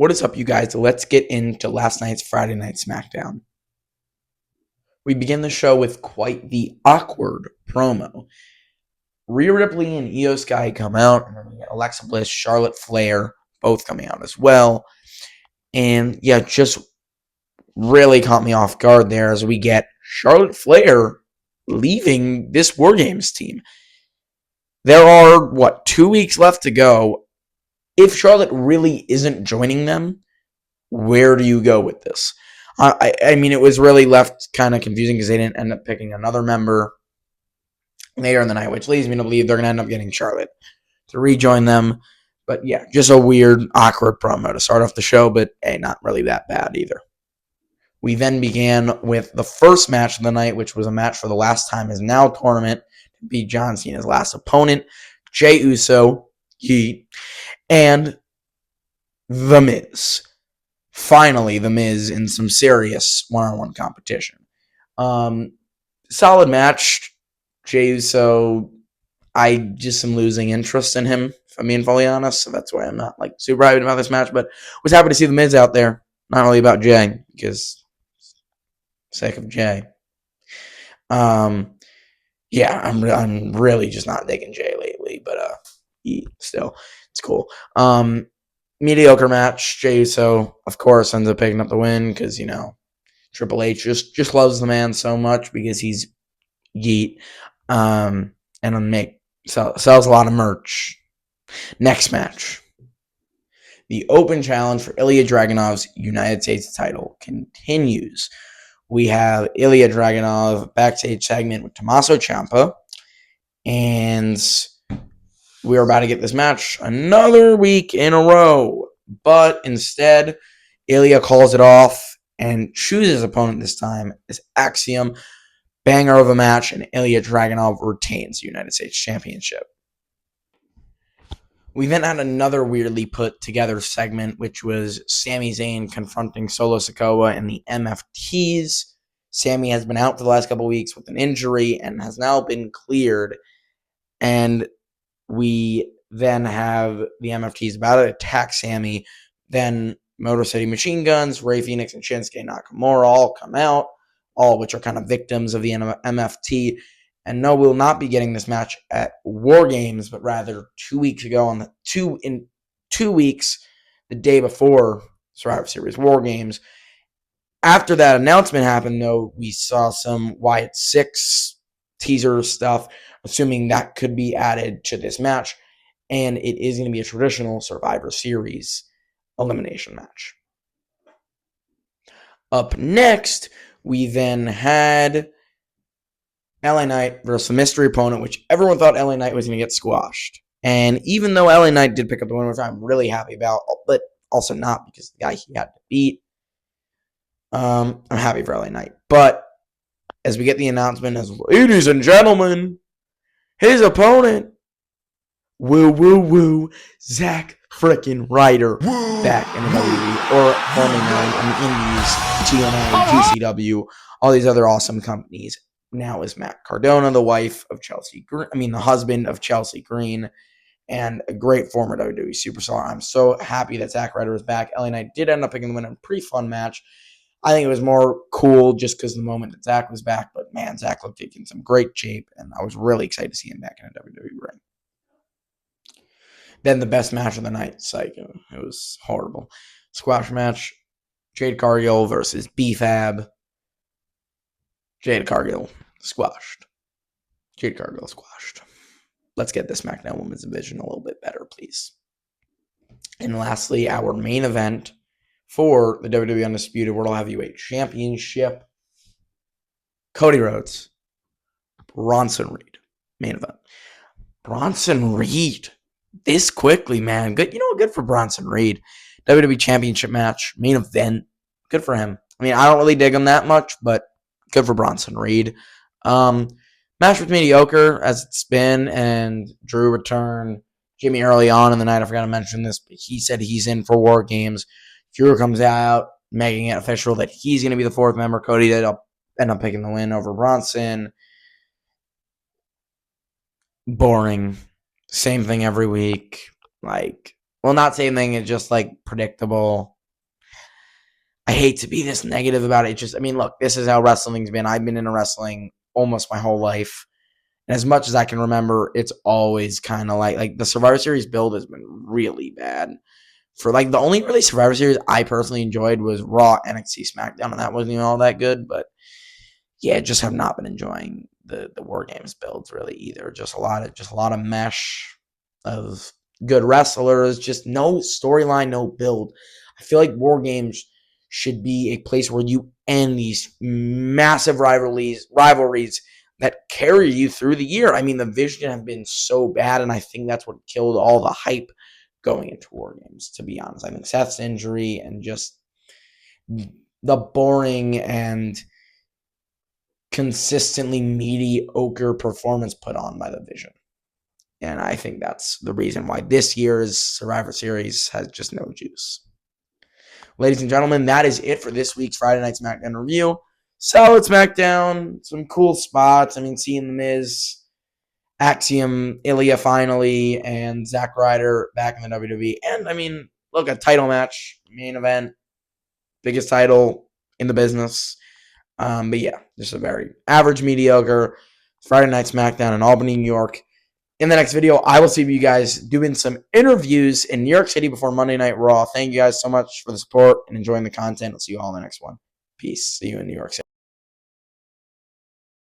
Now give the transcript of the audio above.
What is up, you guys? Let's get into last night's Friday Night Smackdown. We begin the show with quite the awkward promo. Rhea Ripley and Io Sky come out, and then we get Alexa Bliss, Charlotte Flair, both coming out as well. And yeah, just really caught me off guard there as we get Charlotte Flair leaving this War Games team. There are, 2 weeks left to go. If Charlotte really isn't joining them, where do you go with this? I mean, it was really left kind of confusing because they didn't end up picking another member later in the night, which leads me to believe they're going to end up getting Charlotte to rejoin them. But yeah, just a weird, awkward promo to start off the show, but hey, not really that bad either. We then began with the first match of the night, which was a match for the last time is now tournament to beat John Cena's last opponent, Jey Uso, and The Miz. Finally, The Miz in some serious one-on-one competition. Solid match. Jey Uso, I just am losing interest in him, if I'm being fully honest. So that's why I'm not super hyped about this match. But was happy to see The Miz out there. Not really about Jey, because sake of Jey. Yeah, I'm really just not digging Jey lately, but still, it's cool. Mediocre match. Jey Uso, of course, ends up picking up the win because, Triple H just loves the man so much because he's Yeet. And sells a lot of merch. Next match. The open challenge for Ilya Dragunov's United States title continues. We have Ilya Dragunov backstage segment with Tommaso Ciampa. And we're about to get this match another week in a row. But instead, Ilya calls it off and chooses his opponent this time as Axiom. Banger of a match, and Ilya Dragunov retains the United States Championship. We then had another weirdly put together segment, which was Sami Zayn confronting Solo Sikoa and the MFTs. Sami has been out for the last couple weeks with an injury and has now been cleared. And we then have the MFTs about to attack Sami. Then Motor City Machine Guns, Rey Fenix, and Shinsuke Nakamura all come out, all of which are kind of victims of the MFT. And no, we'll not be getting this match at War Games, but rather 2 weeks ago in 2 weeks, the day before Survivor Series War Games. After that announcement happened, though, we saw some Wyatt 6 teaser stuff, assuming that could be added to this match. And it is going to be a traditional Survivor Series elimination match. Up next, we then had LA Knight versus the mystery opponent, which everyone thought LA Knight was going to get squashed. And even though LA Knight did pick up the win, which I'm really happy about, but also not because the guy he had to beat, I'm happy for LA Knight. But as we get the announcement as, ladies and gentlemen, his opponent, Zack frickin' Ryder, back in the WWE, or formerly known in the Indies, TNA, GCW, all these other awesome companies. Now is Matt Cardona, the husband of Chelsea Green, and a great former WWE superstar. I'm so happy that Zack Ryder is back. LA Knight did end up picking the win in a pretty fun match. I think it was more cool just because the moment that Zack was back, but man, Zack looked in some great shape, and I was really excited to see him back in a WWE ring. Then the best match of the night, Psycho. It was horrible. Squash match, Jade Cargill versus B-Fab. Jade Cargill squashed. Let's get this SmackDown Women's Division a little bit better, please. And lastly, our main event for the WWE Undisputed World Heavyweight Championship. Cody Rhodes, Bronson Reed. Main event. Bronson Reed. This quickly, man. Good. Good for Bronson Reed. WWE Championship match. Main event. Good for him. I mean, I don't really dig him that much, but good for Bronson Reed. Match was mediocre as it's been, and Drew returned. Jimmy early on in the night, I forgot to mention this, but he said he's in for War Games. Drew comes out, making it official that he's going to be the fourth member. Cody did end up picking the win over Bronson. Boring. Same thing every week. Well, not same thing. It's just like predictable. I hate to be this negative about it. Just, I mean, look, this is how wrestling's been. I've been into wrestling almost my whole life. And as much as I can remember, it's always kind of like the Survivor Series build has been really bad. For like the only really Survivor Series I personally enjoyed was Raw, NXT, SmackDown, and that wasn't even all that good. But yeah, just have not been enjoying the War Games builds really either. Just a lot of mesh of good wrestlers, just no storyline, no build. I feel like War Games should be a place where you end these massive rivalries that carry you through the year. I mean, the vision have been so bad, and I think that's what killed all the hype going into War Games, to be honest. I think Seth's injury and just the boring and consistently mediocre performance put on by the Vision. And I think that's the reason why this year's Survivor Series has just no juice. Ladies and gentlemen, that is it for this week's Friday Night SmackDown review. Solid SmackDown, some cool spots. I mean, seeing The Miz, Axiom, Ilya finally, and Zack Ryder back in the WWE. And, I mean, look, a title match, main event, biggest title in the business. But yeah, just a very average, mediocre Friday Night SmackDown in Albany, New York. In the next video, I will see you guys doing some interviews in New York City before Monday Night Raw. Thank you guys so much for the support and enjoying the content. I'll see you all in the next one. Peace. See you in New York City.